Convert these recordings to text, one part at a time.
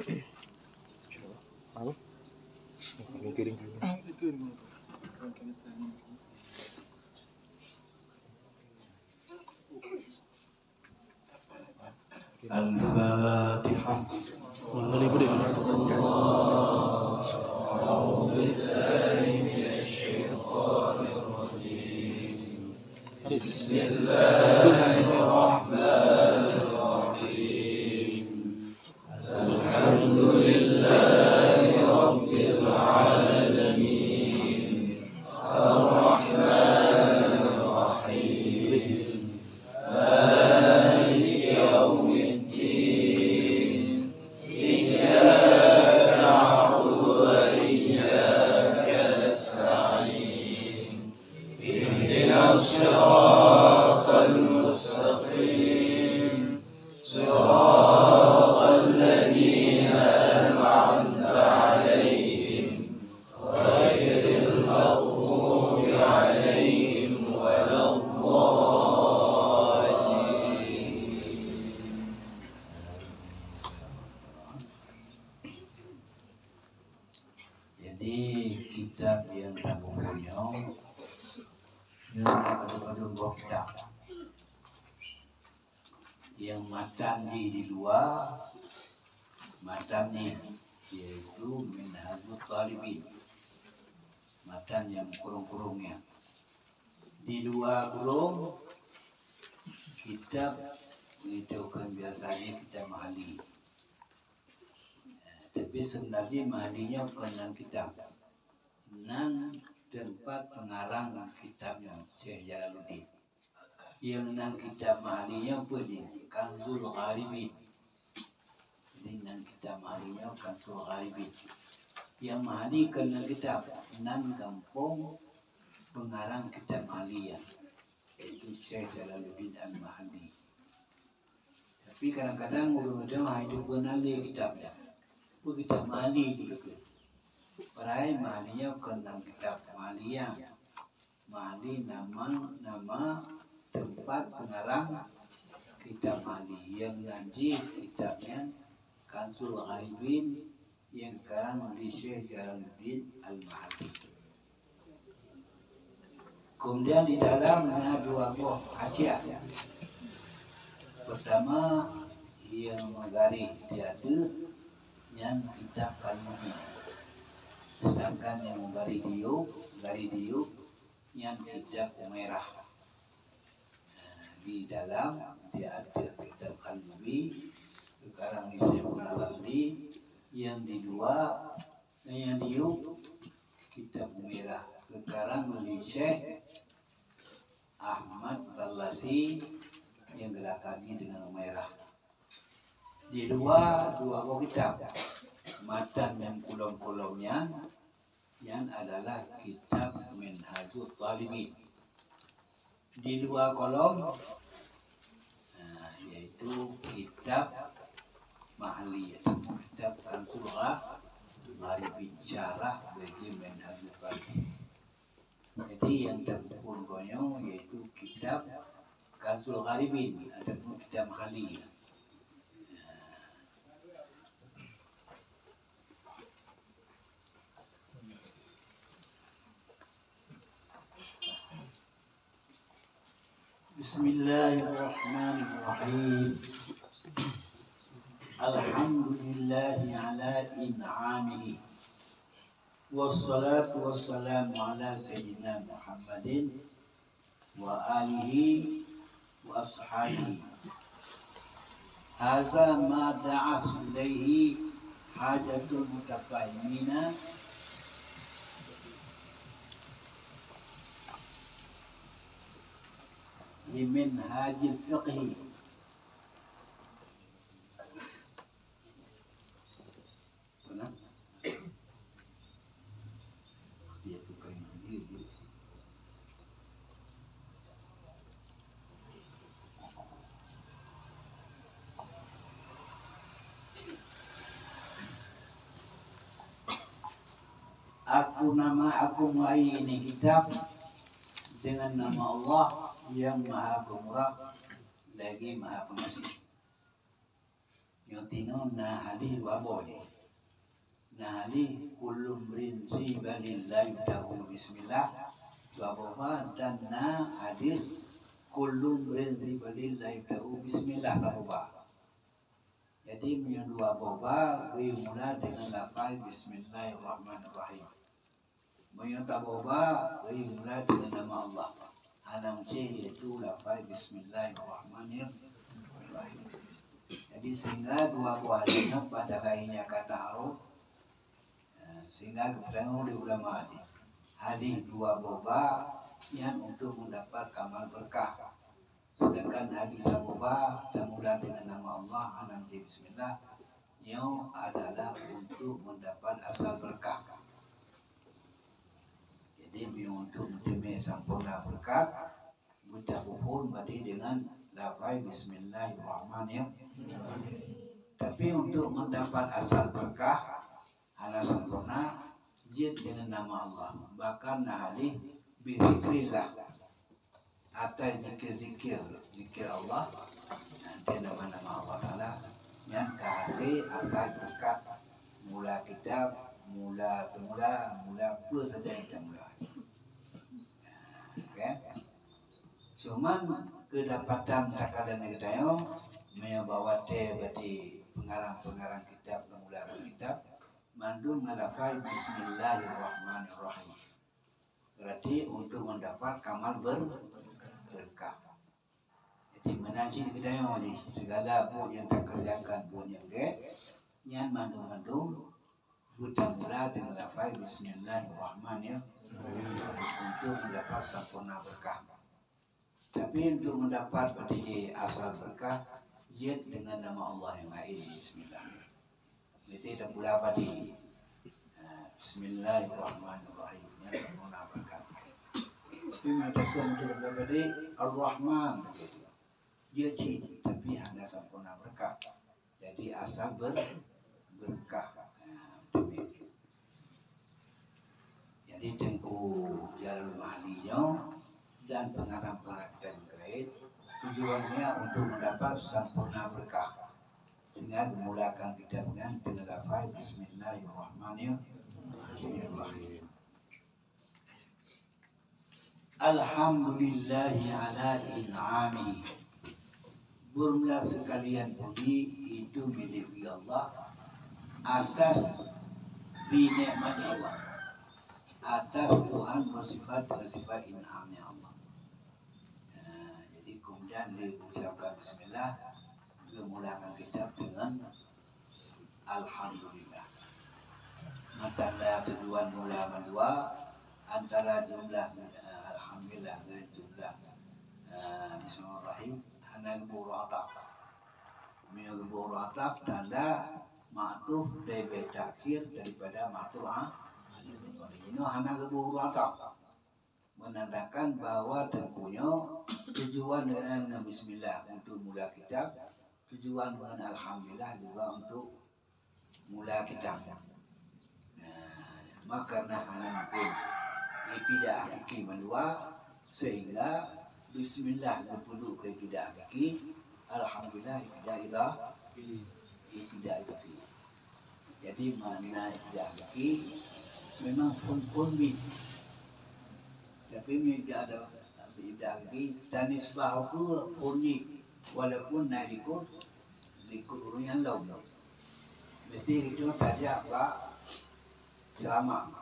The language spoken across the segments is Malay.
Aku mikirin Al-Fatihah. Boleh boleh. Bismillahirrahmanirrahim. Alhamdulillahi Rabbil Alamin. Ar-Rahmanir Rahim. Maliki Yawmiddin. Iyyaka na'budu wa iyyaka nasta'in. Ihdinas siratal mustaqim. Siratal ladzina an'amta 'alaihim ghairil maghdubi 'alaihim waladdallin. Jadi kitab yang kamu punya ada dua kitab. Yang matan di dua matannya yaitu Minhajul Talibin, matan yang kurung-kurungnya di dua kurung kitab itu kan biasanya kita mahali. Tapi sebenarnya mahalinya bukan kitab nan tempat pengarang kitabnya Syekh Jalaluddin. Yang nan kitab mahalinya puji Kanzul Gharibin. Jadi nan kitab mahalinya Kanzul Gharibin. Yang mahali kena kitab nan kampung pengarang kitab mahaliya yaitu Syekh Jalaluddin Al-Mahali. Tapi kadang-kadang orang-orang hidup benali kitabnya. Kitab mahali dulu. Perai mahalinya kena kitab mahaliya. Mahali nama tempat pengarang kitab mahali yang nanti kitabnya Kanzul Gharibin yang sekarang di Syekh Jalaluddin Al-Mahali. Kemudian di dalam ada dua buah hasiah. Pertama yang menggaris tiada yang kitab Kalbi. Sedangkan yang menggaris diuk yang kitab merah. Di dalam dia ada kitab Kalbi, sekarang disebut Kalbi, yang di dua yang diuk kitab merah. Sekarang di Syekh Ahmad Balasi yang gerakannya dengan merah. Di dua kitab matan yang kolom-kolomnya yang adalah kitab Minhajul Talibin. Di dua kolom yaitu kitab Mahaliyah, kitab Kanzul Gharibin, syarah bagi Minhajul Talibin. Jadi yang terpukul konyol yaitu kitab Kanzul Gharibin, ada pun kitab Mahaliyah. Bismillahirrahmanirrahim. Alhamdulillahi ala in'amihi. Wassalatu wassalamu ala sayyidina Muhammadin wa alihi wa ashabihi. Hadza ma da'at ilaihi hajatul mutafahimina limin hajil fiqhi. Aku mulai ini kitab dengan nama Allah yang Maha Pemurah lagi Maha Pengasih. Yang tino na hadis dua boleh. Na hadis kulum rinsi balillahi ta'ala bismillah dua boba dan na hadis kulum rinsi balillahi ta'ala bismillah dua boba. Jadi yang dua boba mula dengan lafaz bismillahirrahmanirrahim. Yang tak boba mula dengan nama Allah. Anam yaitu lafaz bismillahirrahmanirrahim. Jadi sehingga dua buah pada lainnya kata aruf, sehingga keterangan oleh ulama hadis dua boba yang untuk mendapat kamal berkah. Sedangkan hadis boba mula dengan nama Allah anam bismillah yang adalah untuk mendapat asal berkah. Jadi untuk mentimai sempurna berkah mudah pun berarti dengan lafaz bismillahirrahmanirrahim. Tapi untuk mendapat asal berkah ala sempurna jid dengan nama Allah. Bahkan hadis bizikrillah atau zikir Allah nanti nama-nama Allah Ta'ala yang kahari akan berkat mula kitab mula apa saja yang kita mula. Okay? Cuman kedapatan takalan kita yang membawa berarti pengarang kitab pemulakan kitab mandum ngalafai bismillahirrahmanirrahim. Berarti untuk mendapat kamal berkah. Jadi menanci kita yang ni segala pun yang tak kerjakan pun yang yang mandum buta mula dengan lafaz bismillahirrahmanirrahim untuk mendapat sempurna berkah. Tapi untuk mendapat berarti asal berkah jid dengan nama Allah yang lain. Bismillah. Itu dah pula tadi. Bismillahirrahmanirrahim. Yang sempurna berkah. Tapi mengatakan untuk berkati Ar-Rahman. Dia cik tapi hanya sempurna berkah. Jadi asal berkah. Jadi Tengku Jalal Mahdinya dan pengarang-pengarang lain tujuannya untuk mendapat sempurna berkah. Sehingga memulakan kita dengan lafaz bismillahirrahmanirrahim. Alhamdulillahi ala in'ami. Bermula sekalian puji itu milik Allah atas binikmat Allah, atas Tuhan bersifat in'amnya Allah. Jadi kemudian diucapkan bismillah, memulakan kitab dengan alhamdulillah. Tanda tujuan mula dua antara jumlah alhamdulillah dan jumlah bismillahirrahmanirrahim hanya geburu atap. Minum geburu atap tanda ma'tuf dari takhir daripada ma'tuf ini hanya geburu atap. Menandakan bahwa tentunya tujuan dengan bismillah untuk mula kitab, tujuan dengan alhamdulillah juga untuk mula kitab. Maka karena hanya pun tidak hakiki mendua sehingga bismillah perlu ke tidak hakiki, alhamdulillah tidak idafi. Jadi makna tidak hakiki memang pun tapi tidak ada tidak lagi dan nisbah aku punyi walaupun nalikut orang yang lain. Berarti itu saja Pak selama.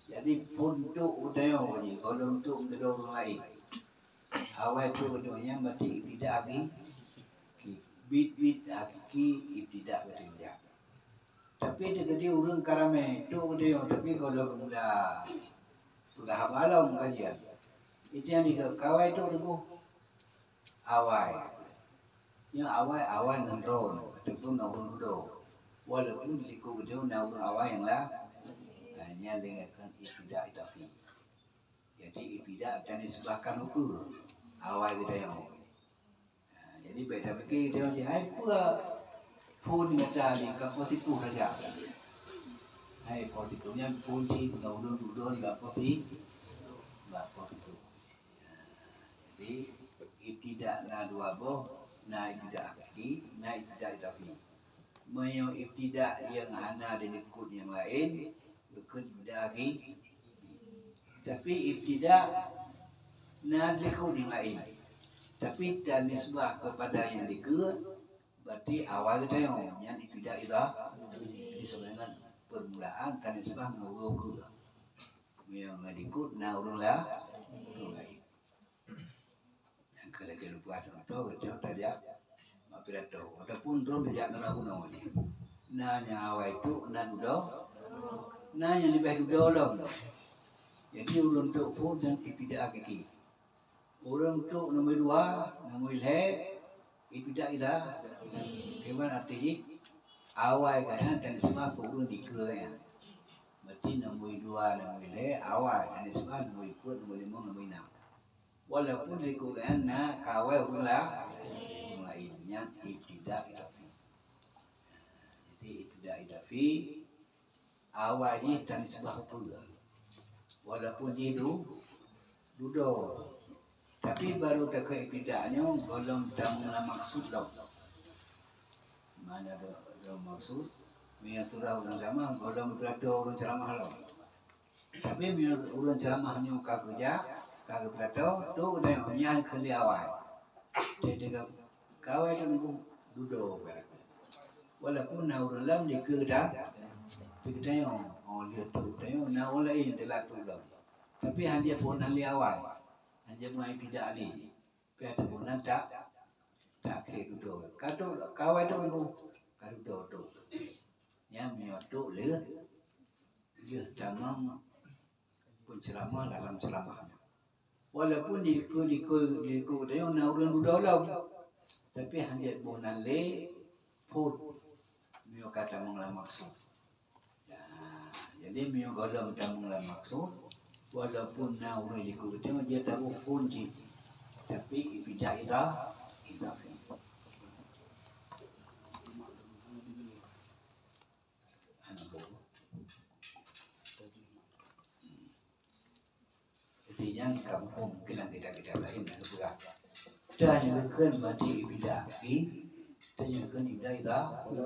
Jadi untuk utaya ini kalau untuk kedua orang lain awal itu keduanya berarti tidak lagi bit hakiki tidak kerja. Tapi dia orang karame itu dia tapi kalau mula sudah hafalam kajian. Itu yang dikawai itu dulu awai. Yang awai ngendron ataupun ngawun do. Walaupun siku kecil ngawun awai yang lah hanya lengakan ibtidak itafi. Jadi ibtidak dan disebabkan ukur awai kita yang. Jadi beda fikir dia hai pula pun kata di kapasitu saja. Hai positunya kunci ngawun dudon enggak pasti. Jadi ibtidak na dua boh na ibtidak hakiki, na ibtidak idafi. Menyo ibtidak yang hana dilekut yang lain, ikut ibtidak hakiki. Tapi ibtidak na dilekut yang lain. Tapi dan nisbah kepada yang dikut, berarti awal kita yang ibtidak idafi. Jadi sebenarnya permulaan dan nisbah ngurung ke. Yang dikut na urung lain. Kalau lupa contoh, kita tadi mapirato. Adapun terus tidak guna ni. Nanya awal itu na dudo, nanya lebih dudo lah. Jadi urang tu pun dan ibtidak hakiki. Urang tu nombor 2, nombor 3, ibtidak ida. Bagaimana artinya? Awal kan dan sebab urang dikira. Berarti nombor 2, nombor 3 awal dan sebab nombor 4, nombor 5, nombor 6. Walaupun di Quran na kawai ulah lainnya ibtidak idafi. Jadi ibtidak idafi awalnya dan sebab pula. Walaupun itu dudo, tapi baru dekat ibtidaknya golong dalam maksud lah. Mana ada maksud? Minat surah orang sama golong berada orang ceramah lah. Tapi minat orang ceramahnya kerja. Kalau berada, tu dah yang kali awal. Jadi kawai tu nunggu duduk. Walaupun nak orang lam di kerja, yang lihat tu, yang nak orang lain telah tu lam. Tapi hanya pun hali awal, hanya mai tidak ali. Pihak pun tak ke duduk. Kawai tu nunggu duduk tu. Yang miot tu le, tamam penceramah dalam ceramahnya. Walaupun diku dia nak orang duduk lah, tapi hanya bukan le pun mio kata mengelam maksud. Ya, jadi mio kalau kata mengelam maksud, walaupun nak orang diku dia tahu kunci, tapi ibtidak idafi. Yang kampung mungkin kita lain yang bergerak. Dan yang kan mati ibtidak fi, dan yang kan ibtidak idafi.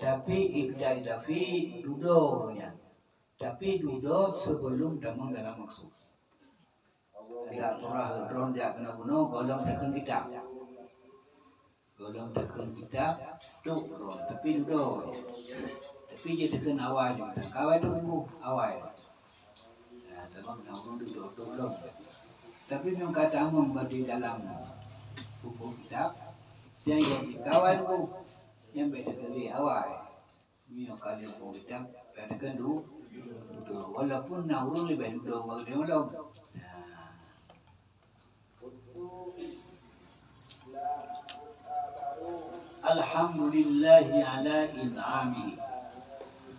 Tapi ibtidak idafi duduknya. Tapi duduk sebelum damang dalam maksud. Ada orang drone dia kena bunuh, golong tekan kitab. Golong tekan kitab, duduk. Tapi duduk. Tapi dia tekan awal juga. Kawai tu nunggu awal. Dalam orang duduk. Tapi memang kata memberi dalam buku kitab, yang dikawal tu yang beda kali awal. Memang kali buku kitab beda kendu. Walaupun nak orang lebih duduk waktu dia malam. Alhamdulillahi ala in'ami.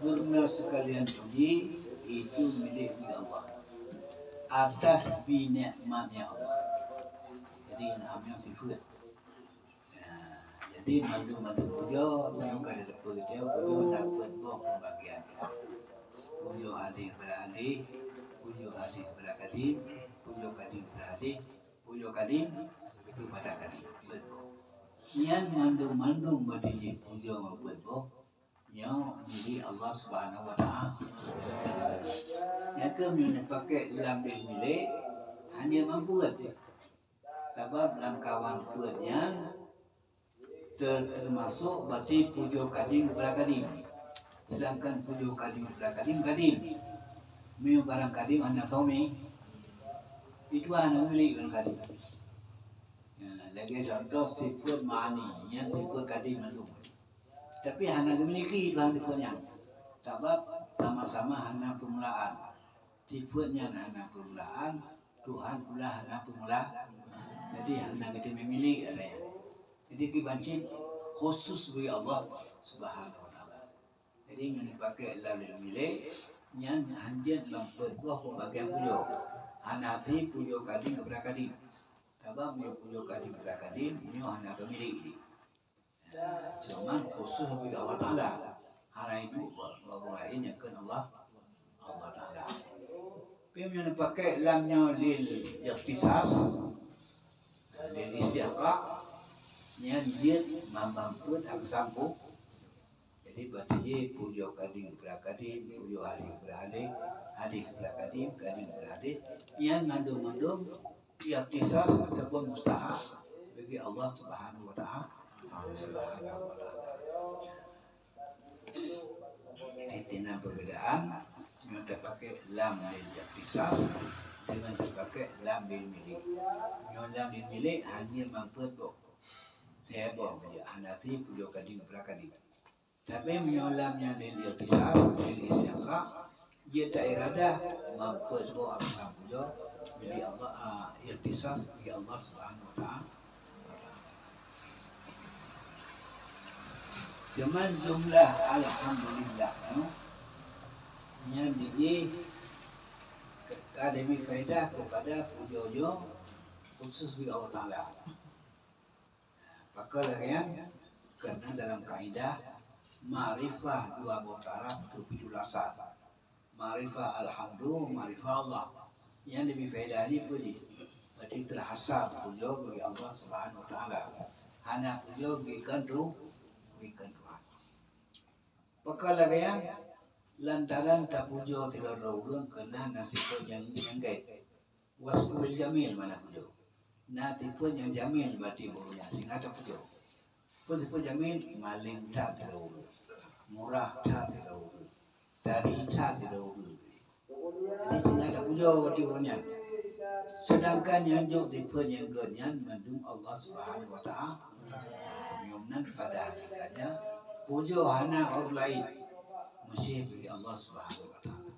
Bermula sekalian puji itu milik Allah. Atas binikmatnya Allah. Jadi namanya sifat. Jadi madu puja yang kada dapat dia puja dapat buah pembagian. Puja adik kepada adik, puja adik kepada kadim, puja kadim kepada adik, puja kadim kepada kadim. Yang mandum berdiri puja membuat buah. Yang milik Allah Subhanahu Wa Taala. Yang kami pakai dalam diri milik hanya mampu dia. Sebab dalam kawan kuatnya termasuk berarti pujo kadim kepada kadim. Sedangkan pujo kadim kepada kadim. Miu barang kadim anda suami itu anda milik barang kadim. Lagi contoh sifat ma'ani yang sifat kadim itu. Tapi hanya memiliki Tuhan tipenya. Sebab sama-sama hanya permulaan. Tipenya hanya permulaan, Tuhan pula hanya permulaan. Jadi hanya kita memiliki adanya. Jadi kibancin khusus bagi Allah Subhanahu Wa Taala. Jadi yang dipakai lalu milik yang hanya dalam berbuah pembagian pujo. Hanya ti pujo kadim kepada kadim. Sebab pujo kadim kepada kadim ini hanya memiliki. Cuman khusus bagi Allah Ta'ala. Hal itu orang lain yang kan Allah Ta'ala. Tapi yang dipakai lamnya lil ikhtisas, lil istiqaq, Nyan dia mampu tak sanggup. Jadi berarti pujo kading berakadim, pujo adik beradik, adik berakadim, kading beradik. Nyan mandum-mandum tiap kisah ataupun mustahak bagi Allah Subhanahu wa taala. Subhanahu wa taala. Jadi tina perbedaan yang terpakai lam bil kisah dengan terpakai lam bil milik. Yang lam bil milik hanya mampu heboh dia hanati pujo kading berakadim. Tapi menyolamnya bil kisah bil isyqa dia tak irada mampu bawa apa pujo bagi Allah ikhtisas bagi Allah Subhanahu wa taala. Cuman jumlah alhamdulillah nya biji akademi faedah kepada pujo khusus bagi Allah taala. Pakar yang karena dalam kaidah ma'rifah dua botara tujuh lasat. Ma'rifah alhamdulillah, ma'rifah Allah. Yang lebih faedah ini puji. Berarti terhasab pujo bagi Allah Subhanahu wa taala. Hanya pujo bagi Tuhan. Pakal lagi yang lantaran tak pujo tidak raulun kena nasib yang gait. Wasful jamil mana pujo. Nanti pun yang jamil berarti burunya sehingga tak pujo. Wasful jamil maling tak raulun. Murah tak raulun. Dari tak raulun. Jadi sehingga tak pujo berarti burunya. Sedangkan yang jauh tipe yang genyan mendung Allah Subhanahu wa taala. Menyumnan pada hakikatnya pujo hana orang lain mesti bagi Allah Subhanahu wa taala.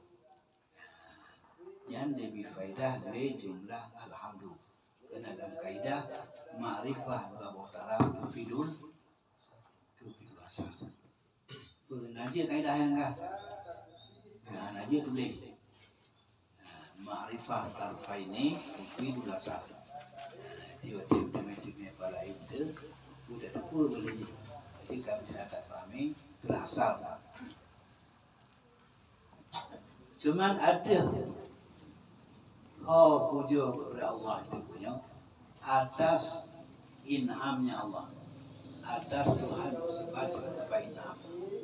Yang lebih faedah dari jumlah alhamdulillah. Karena dalam kaidah ma'rifah wa muhtara tufidul asas. Naji kaidah yang enggak. Nah, naji tulis. Ma'rifah tarfaini tufidul asas. Tiba-tiba pada itu udah tepu boleh. Jadi kami sadar kami terasal. Cuman ada pujo kepada Allah itu punya atas inamnya Allah, atas Tuhan sifat inam,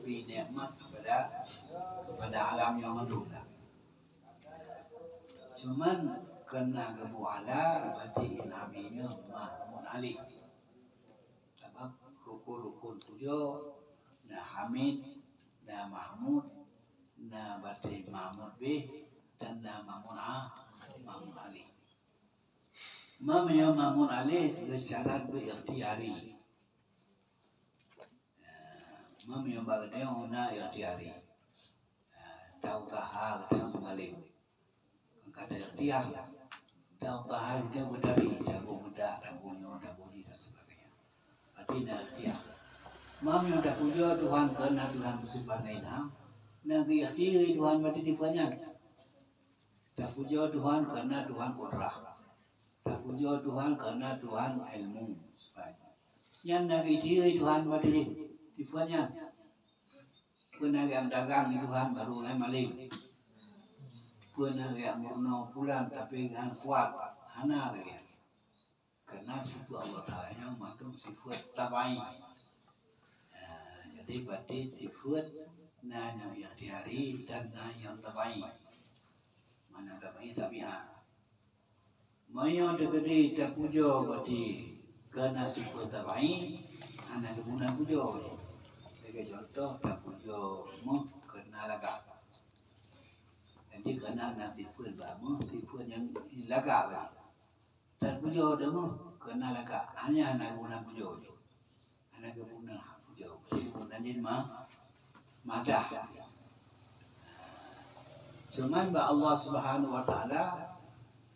binikmat kepada alam yang menduga. Cuman kena kebuala berarti inaminya mahmud alih. Rukun pujo, na hamid, na mahmud, na berarti mahmud bih, dan na mahmud ali. Mamanya mahmud ali syarat berikhtiari. Mamanya bagainya na ikhtiari. Tahu tahal dia mengalim. Kata ikhtiar. Tahu tahal dia berdari, dagu bedak, dagu nyon, dagu ni dan sebagainya. Tidak dia. Mam yang tak puja Tuhan kerana Tuhan bersifat lainnya. Nak ikhtiari Tuhan berarti tipuannya. Tak puja Tuhan kerana Tuhan kudrah. Tak puja Tuhan kerana Tuhan ilmu. Yang nak ikhtiari Tuhan berarti tipuannya. Pernah yang dagang Tuhan baru yang maling. Pernah yang murno pulang tapi yang kuat. Hana lagi. Karena situ Allah Ta'ala yang matung sifat tabai. Jadi berarti sifat na yang ikhtiari dan na yang tabai. Mana tabai tabi'ah. Maya tegedi tak puja berarti karena sifat tabai. Anak guna puja. Sebagai contoh tak puja muh kena lagak. Jadi kena nanti sifat bama sifat yang lagak berarti. Tak pujo demo kena laka hanya anak guna pujo je. Anak guna pujo. Si guna jin madah. Cuman ba Allah Subhanahu wa taala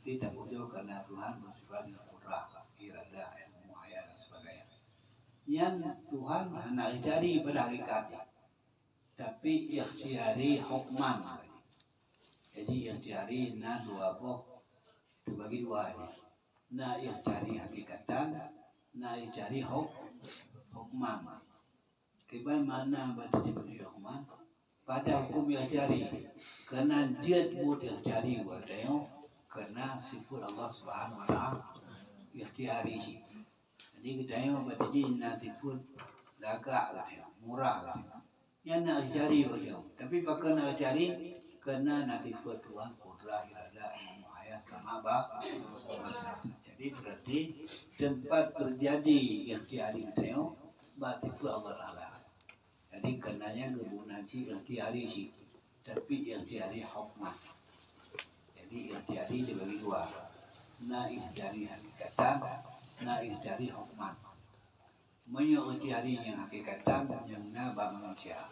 tidak pujo karena Tuhan bersifat qudrah, irada, ilmu, hayat dan sebagainya. Yang Tuhan hanya ikhtiari pada hakikatnya. Tapi ikhtiari hukman. Jadi ikhtiari na dua boh dibagi dua ni. Na ikhtiari hakikatan, na ikhtiari hukman. Keban mana berarti dibagi hukman? Pada hukum ikhtiari, kerana dia buat ikhtiari wadaya, kerana sifat Allah Subhanahu wa taala ikhtiari. Jadi kita yang berjadi nanti pun lagak lah, murah lah. Yang nak cari macam, tapi pakai nak cari kena nanti pun Tuhan Qudra irada muhayat sama masa. Jadi berarti tempat terjadi ikhtiari kita yang berarti pun Allah Taala. Jadi kenanya kebunan si ikhtiari si, tapi ikhtiari hukmah. Jadi ikhtiari dibagi dua. Na ikhtiari hakikatan, na ikhtiari hukman. Menyo ikhtiari yang hakikatan yang na ba manusia.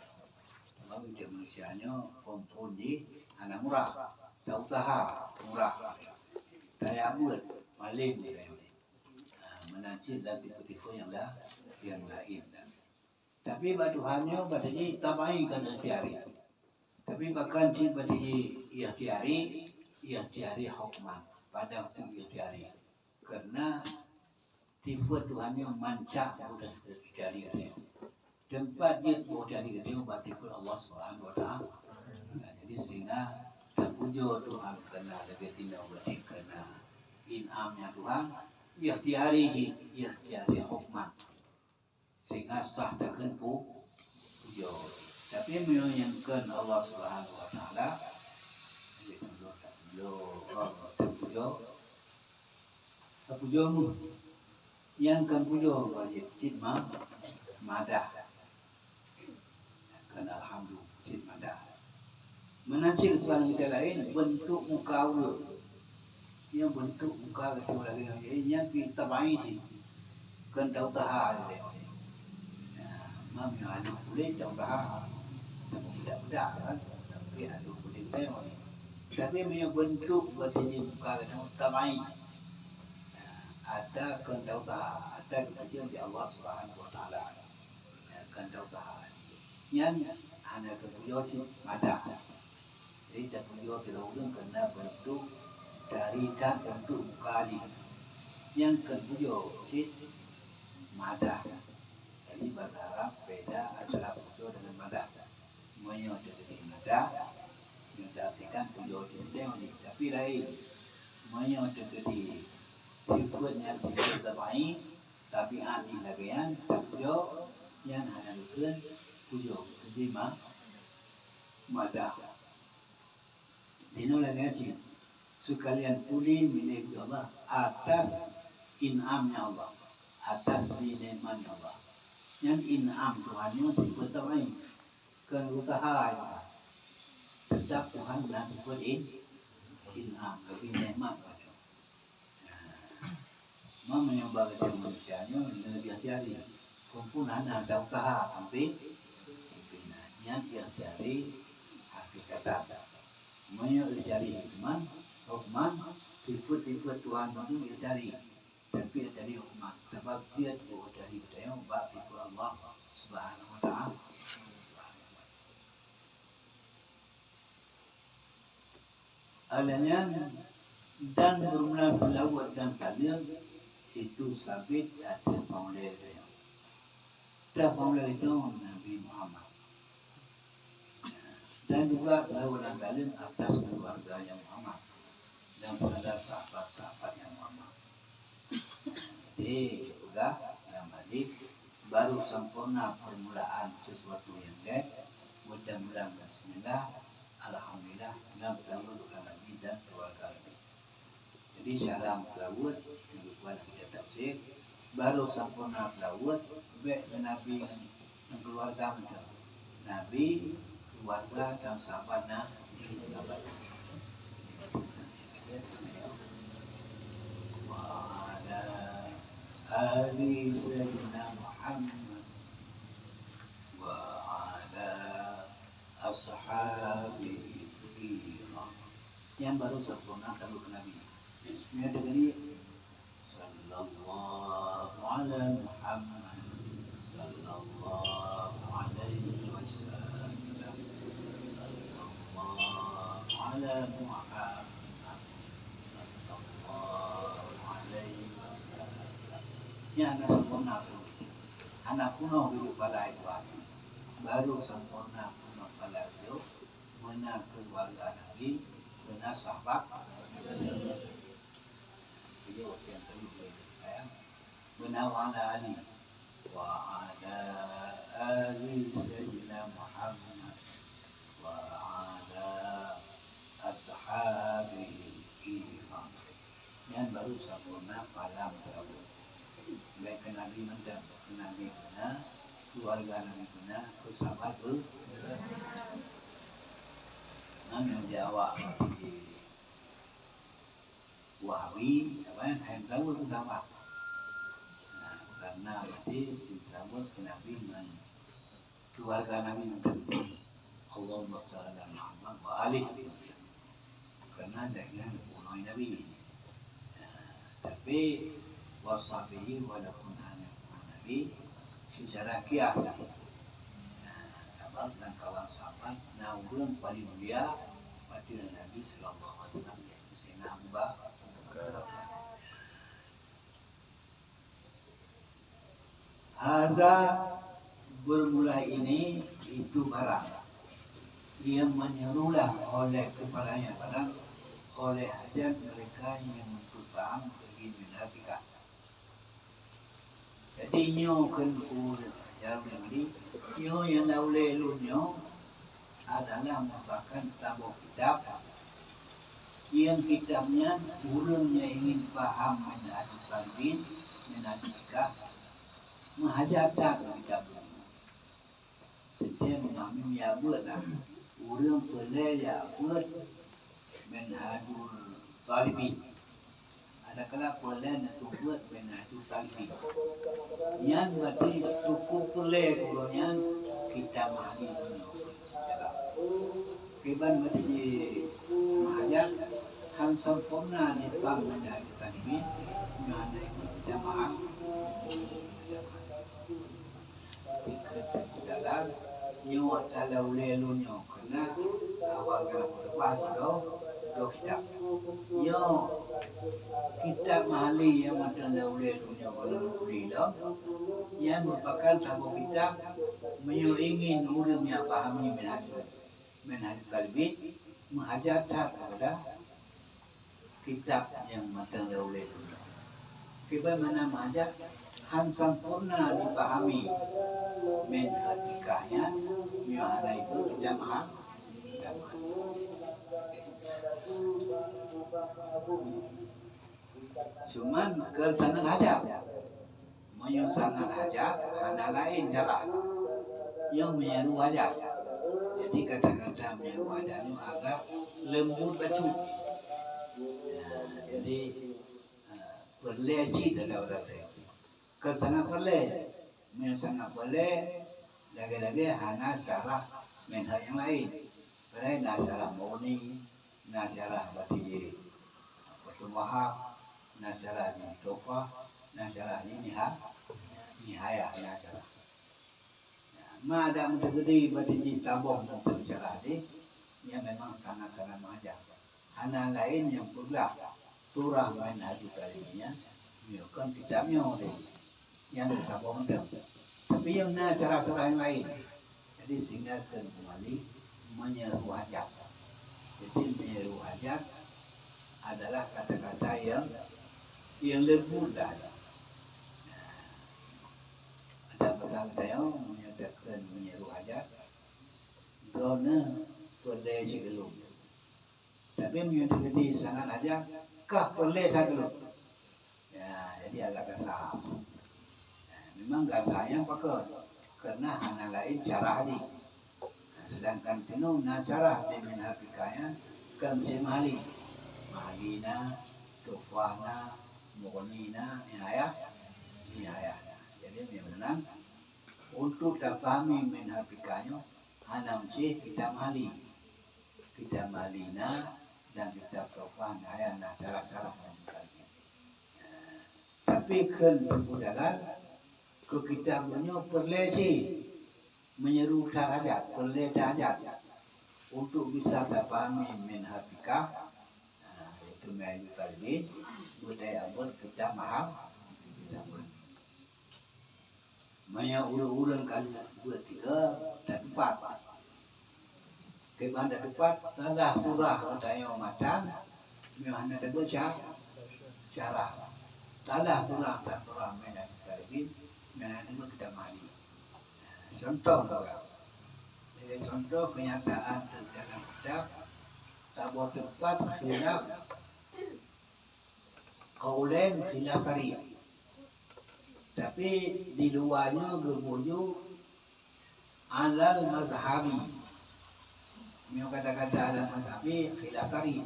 Sebab itu manusianya kumpul di anak murah, tak usaha murah. Saya buat maling menanci dan tipe-tipe yang lain. Tapi Tuhannya berarti tabai kan ikhtiari. Tapi bahkan si berarti ikhtiari hukman. Pada waktu ikhtiari. Karena tipe Tuhannya mancak sudah ikhtiari dia. Tempat dia ikhtiari dia berarti pun Allah Subhanahu Wa Taala. Jadi sehingga tak puja Tuhan kena lebih tindak berarti kena inamnya Tuhan. Ikhtiari hukman. Sehingga sah takkan puja. Tapi menyayangkan Allah Subhanahu Wa Taala. Tak puja mu. Yang kan puja wajib cid madah. Kan alhamdulillah cid madah. Menanci Tuhan kita lain bentuk muka Allah. Yang bentuk muka kita lain yang kita bayi sih. Kan tahu tahan dia. Mam yang ada kulit tahu tahan. Budak-budak kan. Tapi ada kulit dia. Tapi punya bentuk bersenyum muka kita bayi. Ada kan tahu tahan. Ada kesajian di Allah Subhanahu Wa Taala. Kan tahu tahan. Yang hanya kepunyaan madah. Jadi tak punya terlalu kena bentuk dari dan bentuk muka ini. Yang kedua cid madah. Jadi bahasa Arab beda antara puja dengan madah. Semuanya jadi madah. Yang diartikan puja cinta ini. Tapi lain. Semuanya jadi sifatnya sifat terbaik. Tapi anti lagian tak puja. Yang hanya bukan puja. Jadi madah. Dino lagi sekalian pulih milik Allah atas inamnya Allah, atas nikmatnya Allah. Yang inam Tuhannya sifat terbaik, kan usaha tetap Tuhan dan sifat inam, tapi nikmat. Mama yang bagi manusianya lebih hati-hati. Kumpulan ada usaha sampai yang diajari hakikat. Semuanya dicari hikmah, hukman, sifat-sifat Tuhan itu dicari. Tapi dicari hukman. Sebab dia dari budaya ubat itu Allah Subhanahu Wa Taala. Alanya dan bermula selawat dan salam itu sabit ada paulus. Dan paulus itu Nabi Muhammad. Dan juga selawat dan salam atas keluarga yang Muhammad dan pada sahabat-sahabat yang Muhammad. Jadi juga dalam hadis baru sempurna permulaan sesuatu yang baik. Mudah-mudahan bismillah, alhamdulillah, dan selalu lagi dan keluarga lagi. Jadi salam selawat yang kita tafsir baru sempurna selawat baik Nabi dan keluarga Nabi, keluarga dan sahabatnya. Wa'ala ali sayyidina Muhammad wa'ala ashabihi yang baru sempurna kalau ke Nabi. Ini ada kali sallallahu ala Muhammad sallallahu alaihi wasallam sallallahu ala Muhammad sallallahu alaihi wasallam. Yang anak sempurna tu, anak kuno hidup pada itu baru sempurna kuno pada itu benar keluarga Nabi, benar sahabat. Jadi waktu yang tadi boleh saya Ala Ali wa ala ali Sayyidina Muhammad wa ala ashabihi kiram. Yang baru sempurna malam tersebut. Baik Nabi mendam, Nabi benar, keluarga Nabi benar, sahabat ber. Nabi Jawa Wahabi, apa yang saya tahu itu sama. Karena berarti disambut ke Nabi dengan keluarga Nabi Allahumma shalli ala Muhammad wa alihi. Karena dengan punoi Nabi. Tapi wasabihi walaupun hanya Nabi secara kias. Sahabat dan kawan sahabat naurun paling mulia pada Nabi sallallahu alaihi wasallam Sayyidina Abu Bakar. Haza bermula ini itu barang dia menyerulah oleh kepadanya barang oleh hajat mereka yang paham bagi menafika. Jadi nyo kan jauh lebih nyo yang laule lunyo adalah merupakan tabung kitab yang kitabnya urangnya ingin paham menafik talibin menafika menghajatkan kitab jadi memahami ya buat urang boleh ya buat menhadul talibin ada kala boleh untuk buat menhadul talibin yang berarti cukup boleh kurangnya kita mahami kiban berarti menghajat hal sempurna di bang menhadul talibin menghadul kita maham dalam nyo kalau lelu nyo kena awal kalau berpas do kitab nyo kitab mahali yang ada lelu nyo kalau beli do yang merupakan satu kitab menyo ingin urangnya pahami menhadap talibin menghajatkan kepada kitab yang ada lelu nyo bagaimana menghajat han sempurna dipahami menhatikahnya miwana itu tidak mahal cuman kesangat hajat menyusangat hajat hana lain cara yang menyeru hajat jadi kata-kata menyeru hajat itu agak lembut batu jadi berlecit ada orang sangat boleh, sangat boleh. Lagi-lagi hanya syarah menhaj yang lain. Padahal nasyarah murni, nasyarah bati Fathul Wahab, nasyarah Tofah, nasyarah nihayah nasyarah. Madam tergede bati tabung untuk syarah ini, yang memang sangat-sangat majar. Hanya lain yang pula turah menhaj kalinya, kan kitabnya oleh yang tabung itu. Tapi yang cara-cara yang lain. Jadi sehingga kembali menyeru hajat. Jadi menyeru hajat adalah kata-kata yang lembut dah. Ada pasal saya menyatakan menyeru hajat. Kerana boleh segelum. Tapi menyatakan di sangat hajat, kah boleh segelum. Ya, jadi agak kasar. Memang gasanya pakai karena hanya lain cara ni. Sedangkan tinu na cara di menhafikanya kan si mahali, mahalina, tufana, mukonina, nihaya. Jadi memang untuk dapami menhafikanya hanya mesti kita mahali, kita mahalina dan kita tufana, nihaya. Nah cara-cara menhafikanya. Tapi kan berbudalan ke kitabnya perlesi menyeru hajat, perle hajat untuk bisa dapami menhafika itu mengayu talibin budaya abad kita maham kita banyak urang-urang kali buat tiga dan empat kemana empat telah surah katanya macam memang ada baca cara salah pula tak orang main kali main itu kita mali. Contoh juga. Jadi contoh kenyataan dalam kitab tak boleh tepat khilaf qaulain khilaf tari. Tapi di luarnya berwujud alal mazhabi. Mio kata-kata alal mazhabi khilaf tari.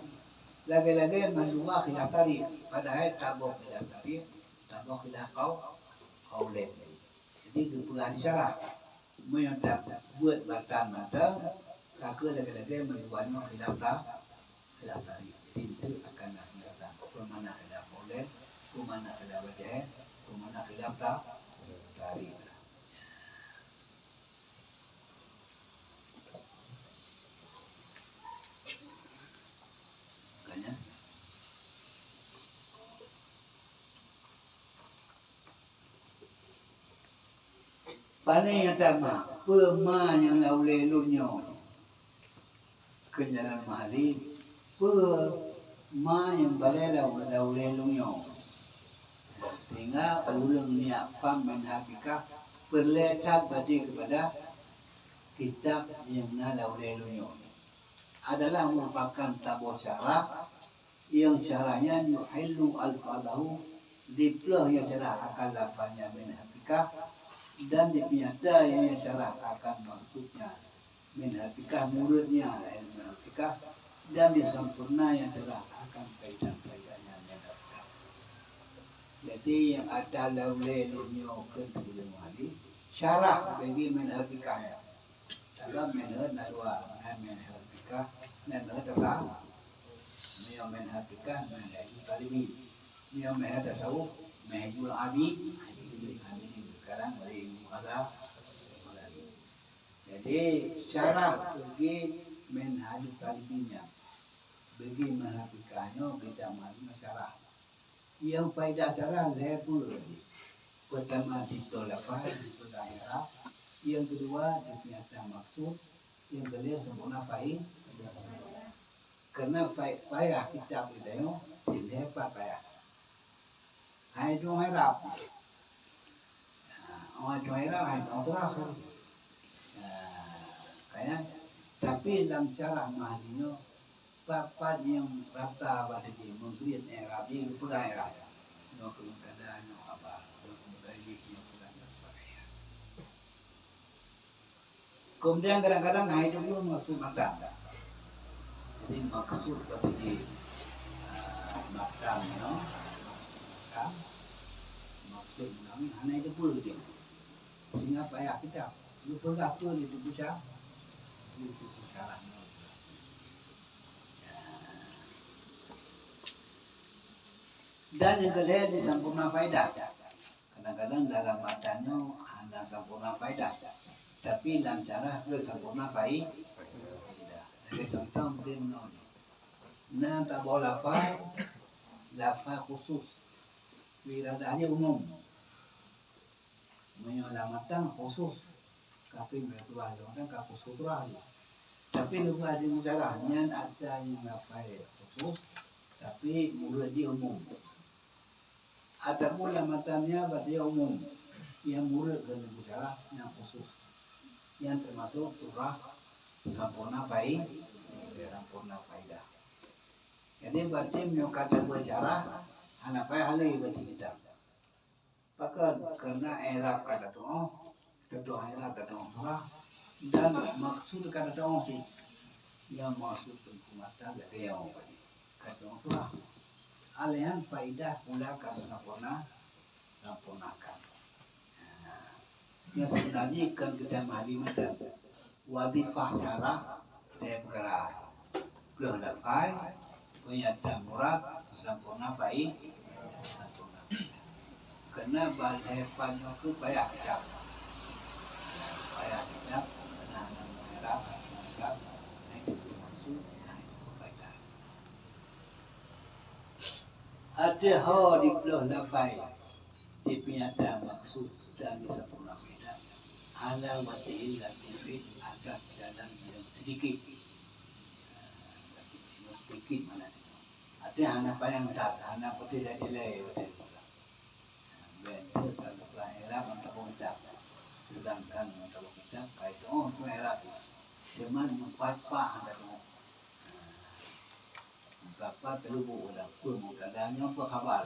Lagi-lagi menluar khilaf tari. Padahal tak boleh khilaf tari, tak boleh khilaf qaulain. Jadi berpegang syarah. Mio tak buat batang-batang, kakak lagi-lagi menluarnya khilaf tari. Itu akan merasa kemana khilaf qaulain, kemana khilaf wajah, kemana khilaf tari. Makanya Pani yang pertama, pema yang laulai lunyo ke jalan mahali, pema yang balai laulai lunyo. Sehingga ulun niat faham menhakikah perletak badi kepada kitab yang laulai lunyo. Adalah merupakan tabur syarah yang syarahnya yuhillu al-fadahu diplah yang syarah akan lafaznya menhakikah dan dipinyata yang syarah akan maksudnya menhakikah muridnya menhakikah dan disempurna yang syarah akan kaidah-kaidahnya menhakikah. Jadi yang ada laulai lunyo ke tujuh wali syarah bagi menhakikah. Dalam menhad nadwa menhakikah dan menhakikah Mio menhakikah menhakikah talibi Mio menhakikah tasawuf menhakikah abi sekarang dari mukalah. Jadi cara bagi menhadap talibinya, bagi menhadapkannya kita mahu syarah. Yang faedah syarah lebar. Pertama ditolakkan itu daerah. Yang kedua dinyata maksud. Yang ketiga sempurna faedah. Karena payah kita berdaya tidak payah. Hai dong harap. Orang China hay orang tu kaya tapi dalam cara mahlinya apa yang rata pada dia mungkin era dia pegang era no kemudian no apa kemudian dia pegang kemudian kadang-kadang hay itu maksud mata jadi maksud pada dia mata no maksud nami hanya itu pun dia sehingga payah kita lupa apa itu bisa itu caranya. Dan yang kedua disempurna faedah. Kadang-kadang dalam matanya hanya sempurna faedah, tapi dalam cara ke sempurna faedah. Jadi contoh mungkin nah tak boleh lafaz khusus, wiradanya umum. Menyelamatan khusus tapi bertuah kan khusus terakhir. Tapi juga di mujarahnya ada yang lafaz khusus tapi murid dia umum. Ada pula matanya berarti umum yang murid dan mujarah yang khusus yang termasuk surah sempurna faedah. Jadi berarti menyokatan bercara anak payah halai berarti kita. Maka karena era kata doa, kedua era kata doa, dan maksud kata doa sih, yang maksud penghormatan dari yang kata doa. Alian faedah pula kata sempurnakan. Yang sebenarnya kan kita mahli macam wadifah syarah dari perkara belah lafai, punya murad sempurna faedah. Karena bahasa Eropa itu payah kita, karena merah, itu maksud, itu faedah. Ada hal di belah lafai, di pinyata maksud dan disempurna faedah. Ala wajil dan tirit ada dalam yang sedikit mana? Ada anak yang tak, anak putih dari nilai. itu kalau kelahiran untuk ucap, sedangkan untuk ucap kayak oh kelahiran cuman empat ada tu, empat terlubu ada pun kadangnya apa kabar,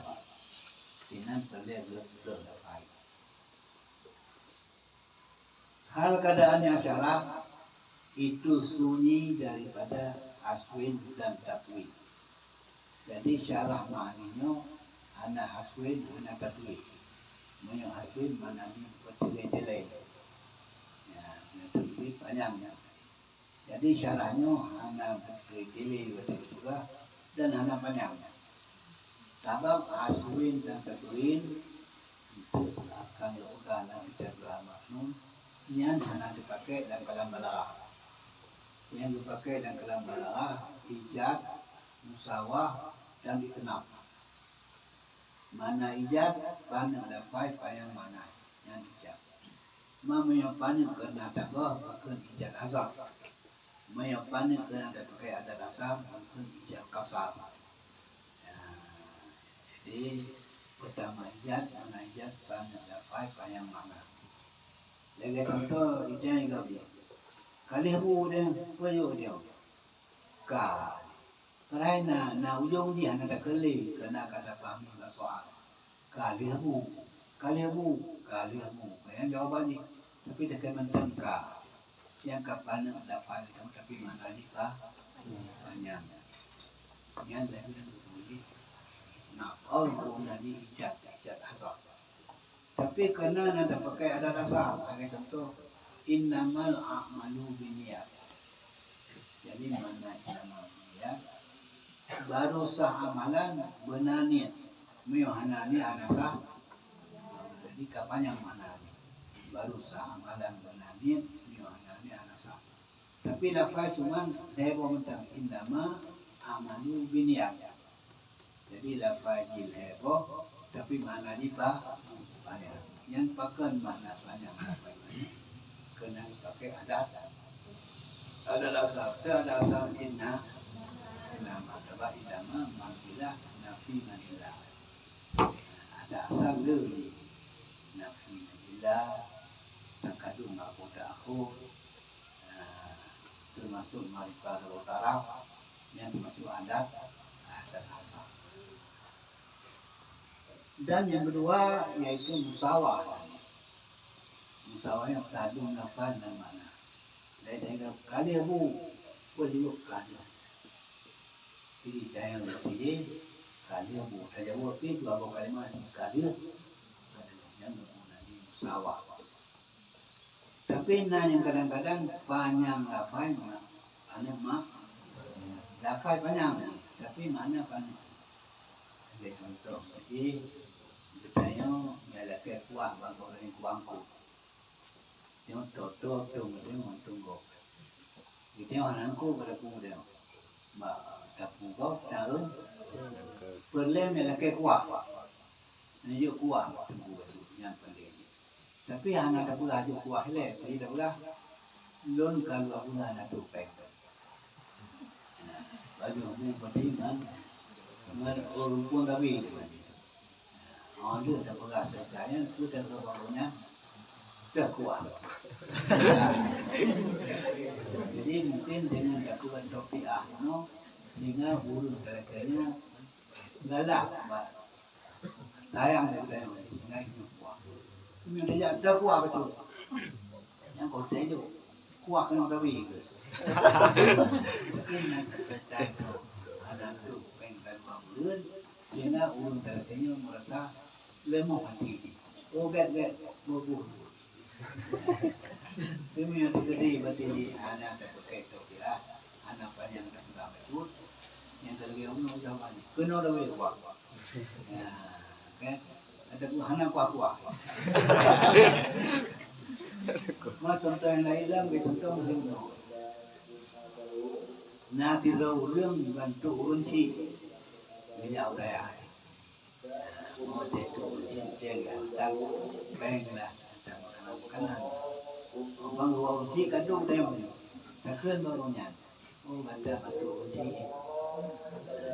tinan terlihat lebih. Hal keadaan yang salah itu sunyi daripada aswin dan tatwin. Jadi salah maknanya anak aswin, anak tatwin. Menyo aswin maknanya berjelai-jelai. Ya, tatwin panjangnya. Jadi salahnya anak berjelai betul juga dan anak panjangnya. Sebab aswin dan tatwin itu akan dilakukan kita bermakna yang hanya dipakai dalam kalam balaghah. Yang dipakai dalam kalam balaghah ijad, musawah dan itinab. Mana ijad, panah lafai payang mana yang ijad. Yang panah kena tabah bukan ijad azab. Yang panah kena pakai ada dasar bukan ijad kasar. Ya, jadi pertama ijad, mana ijad, panah lafai payang mana. Lagi contoh ijaz juga dia. Kali habu dia, payung dia. Kerana ujung dia ada kali kena kata faham lah soal. Kali habu. Yang jawaban ni. Tapi dekat mentang ka. Yang kapan ada faham tapi mana ni ka? Banyak. Yang lain lagi. Nak orang tadi ijaz hazard. Tapi kena ada pakai ada dasar. Sebagai contoh, innamal a'malu binniyat. Jadi mana innamal binniyat? Baru sah amalan benar niat. Miohana ni ada sah. Jadi kapan yang mana ni? Baru sah amalan benar niat. Miohana ni ada sah. Tapi lafaz cuma heboh tentang innama a'malu binniyat. Jadi lafaz jil heboh. Tapi mana ni pak? Yang pakai mana banyak kena pakai adat. Ada dasar inna mataba idama manzilah nafi manzilah. Ada asal dari nafi manzilah takadum aku termasuk marifat utara yang termasuk adat asal. Dan yang kedua yaitu musawah. Musawah yang tadung nafan dan mana. Dari kali abu boleh kali. Jadi jangan berpikir kali abu. Saja abu itu abu kalimat kali. Yang mengenai musawah. Tapi yang kadang-kadang panjang lafai mana. Aneh mak. Lafai panjang. Tapi mana panjang. Jadi contoh. Jadi bertanya, ialah kuah bangku dan kuangku. Yang toto tunggu tunggu. Kita anakku berlaku dia. Mak tapu kau tahun. Perlem ialah kuah. Ini kuah tunggu yang perlem. Tapi anak tapu aja kuah le. Jadi tapu lah. Lon kalau aku nak tupek. Baju aku pentingan. Orang pun tapi. Dia dah pegang saya, itu dah kebarunya dah kuat. Jadi mungkin dengan lakukan topiah, sehingga huruf kata-katanya galak, sayang daripada sehingga itu kuat. Kemudian dah kuat betul. Yang kau tahu kuat kena tapi. Tapi nak sesuai ada tu penggal bangun, sehingga huruf kata-katanya merasa lemah hati, get bubuh. Kami yang terjadi berarti anak ada pakai topi lah, anak panjang ada pegang betul, yang terlihat orang jawab ni, kena dah buat. Kan, ada anak kuah. Macam contoh yang lain lah, contoh macam nanti orang bantu urunci, dia udaya. Mau jatuh cincin tak benglah tak makanan. Bang luar uji kadung dia ni, takkan barunya. Ada batu uji,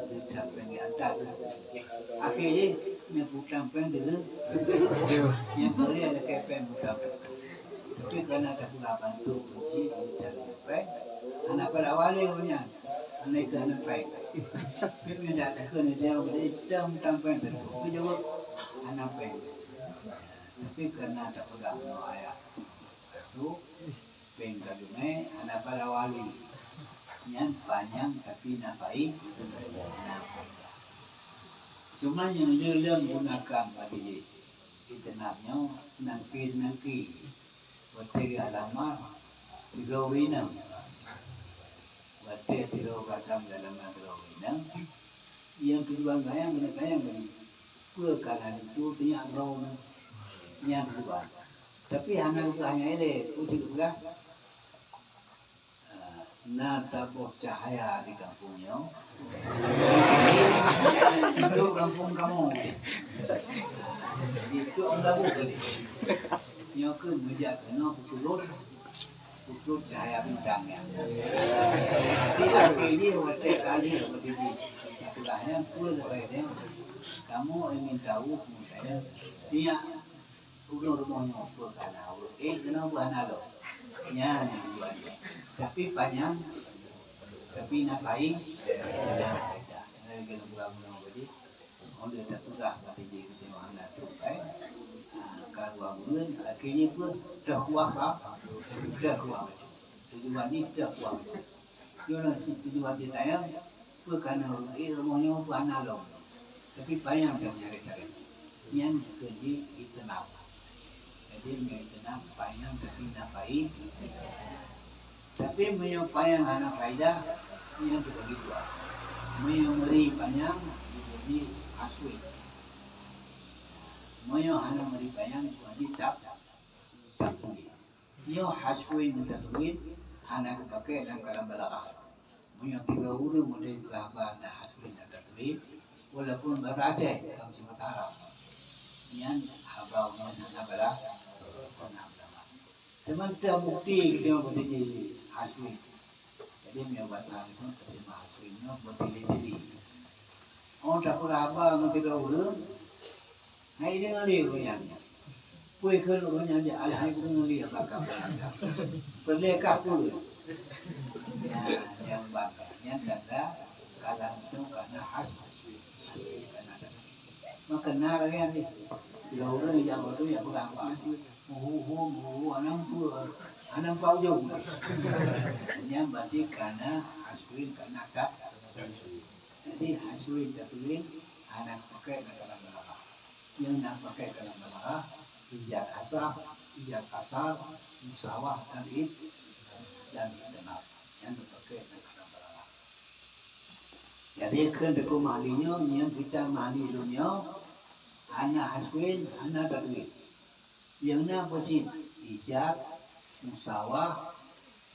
dicap dengan adat. Akhirnya Yang putang pen dulu. Yang boleh ada kayak pen putang. Tapi karena ada pula bantu kunci cari pen. Anak pada awalnya punya. Anak ke anak pen. Tapi tidak ada kena dia boleh jam pen dulu. Tapi jawab anak pen. Tapi karena ada pegang ayah. Itu pen kadune anak pada wali. Yang panjang tapi napai. Cuma yang dia gunakan pada dia. Kita naknya nangki. Waktu alamat 3 winang. Waktu 3 batang dalam 3 winang. Yang kedua gayang beri. Perkanan itu punya raw yang kedua. Tapi anak hanya ini usia juga. Nataboh cahaya di kampungnya. Itu kampung kamu. Itu enggak boleh. Yang ke menjadikan putut cahaya bintangnya. Di akhirnya waktu kali seperti ini. Itulah pun kayaknya kamu ingin tahu saya dia rumahnya apa karena kenapa anak lo? Ya, tapi panjang, tapi napai, kalau bukan jadi, orang dah tukar pada dia kita mana tukai, kalau bukan akhirnya pun dah kuat, tujuan ni dah kuat, jangan tujuan dia tayang, bukan rumahnya bukan alam, tapi panjang dah cari, yang kerja itu nak. Jadi mengenai panjang tapi napai. Tapi menyuppayang anak faedah yang berbagi dua. Menyumeri panjang jadi haswi. Anak meri panjang jadi tak tulis. Yo haswi minta tulis anak pakai dalam kalam belakang. Tiga huruf mulai berapa ada haswi minta tulis. Walaupun bahasa Aceh kamu cuma Arab. Yang habau anak belakang. Teman terbukti dia berdiri haswi. Jadi menyebabkan itu terima haswinya berdiri jadi. Orang tak apa nanti kau hai dia ngali punya. Kue kerja punya aja alih pun ngali apa kau. Perlekah pun. Yang bangga, yang tanda kalang itu karena haswi karena ada. Maka nara yang ni. Kalau orang yang itu yang berapa. Anam pau jauh. Yang berarti karena haswin karena tak. Jadi haswin tak tulis anak pakai dalam belakang. Yang nak pakai dalam belakang ijat kasar, musawah dan dengar. Yang dipakai dalam belakang. Jadi kerana malinya yang kita mali dunia anak haswin anak tak tulis. Yang nak bersih ijab, musawah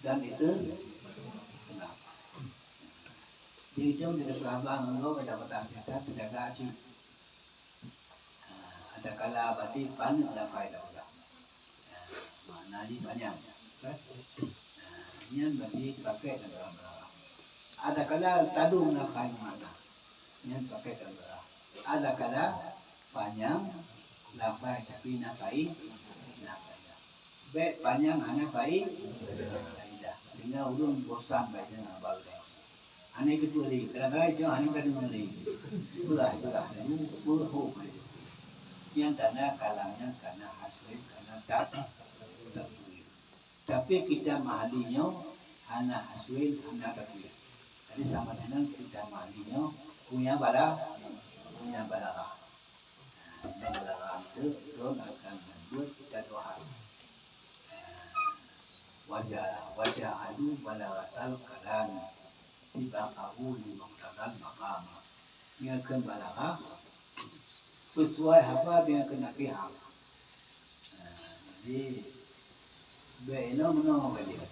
dan itu kenapa? Di ujung tidak berabang engkau pada petang kita tidak gaji. Ada kala berarti pan ada faedah juga. Mana di banyak. Ini berarti pakai dalam belakang. Ada kala tadung nak kain mana. Ini pakai dalam belakang. Ada kala panjang lapai tapi napai. Baik panjang anak baik, sehingga ulun bosan baca abal dia. Anak itu lagi, kadang-kadang itu anak kadang lagi. Itulah, buah. Yang tanda kalangnya karena haswin, karena tak. Tapi kita mahalinya anak haswin, anak tak. Jadi sama dengan kita mahalinya punya balah. Dan balah itu akan membuat kita doa. Wajah adu balawatal kalam tiba kahu di muqtadal maqam. Dia akan balagha sesuai apa dia kena pihak. Jadi beno meno dia.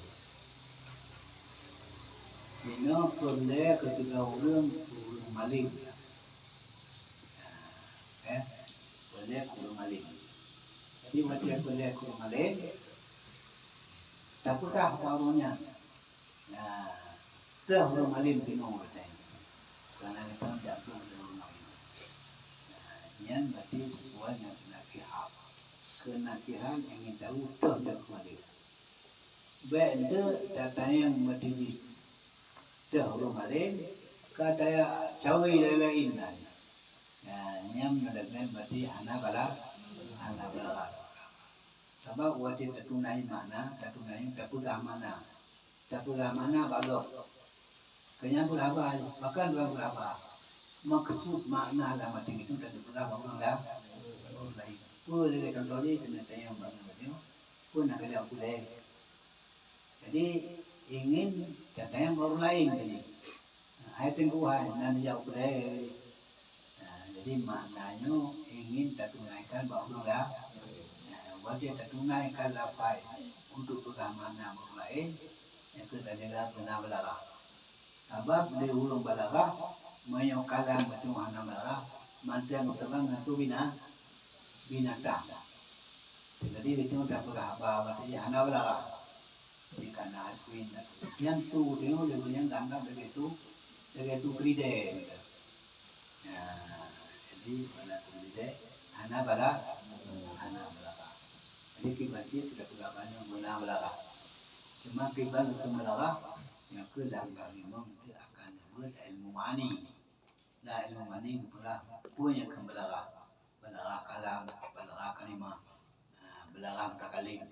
Beno perlu ketika urang maling. Perlu maling. Jadi macam perlu maling. Takutlah warungnya. Nah, dah orang malim pinong katanya. Karena kita jatuh dari rumah. Yan berarti sesuai yang kenakihan. Kenakihan ingin tahu dah dan kembali. Benda datanya yang berarti dah orang lain, kata cawe lain lain. Nyam dengan berarti anak bala. Sebab wajib tertunai mana, tertunai mana. Dapur mana balok. Kenyang berapa, bahkan berapa. Maksud makna alamat itu dari berapa bulan lain. Pun dari contoh ini ternyata yang baru pun nak ada boleh. Jadi ingin kata yang baru lain jadi. Hai tengkuhan nanti jauh boleh. Jadi maknanya ingin tertunaikan baru lah. Wajib tertunaikan lapai untuk mana baru lain. Yang kita adalah benar belarang. Sebab dia ulung belarang, menyokalan betul mana belarang, mantan utama itu binatang. Jadi itu tak apa berarti anak belarang. Jadi karena akuin yang tu tengok dia punya tangkap begitu kride. Jadi pada kride anak belarang. Jadi kita tidak perlu banyak benar belarang. Cuma kita itu melarang yang kelang memang itu akan berilmu mani. Nah ilmu mani kita punya kebelarang, belarang kalam, belarang kalimah, belarang takalim.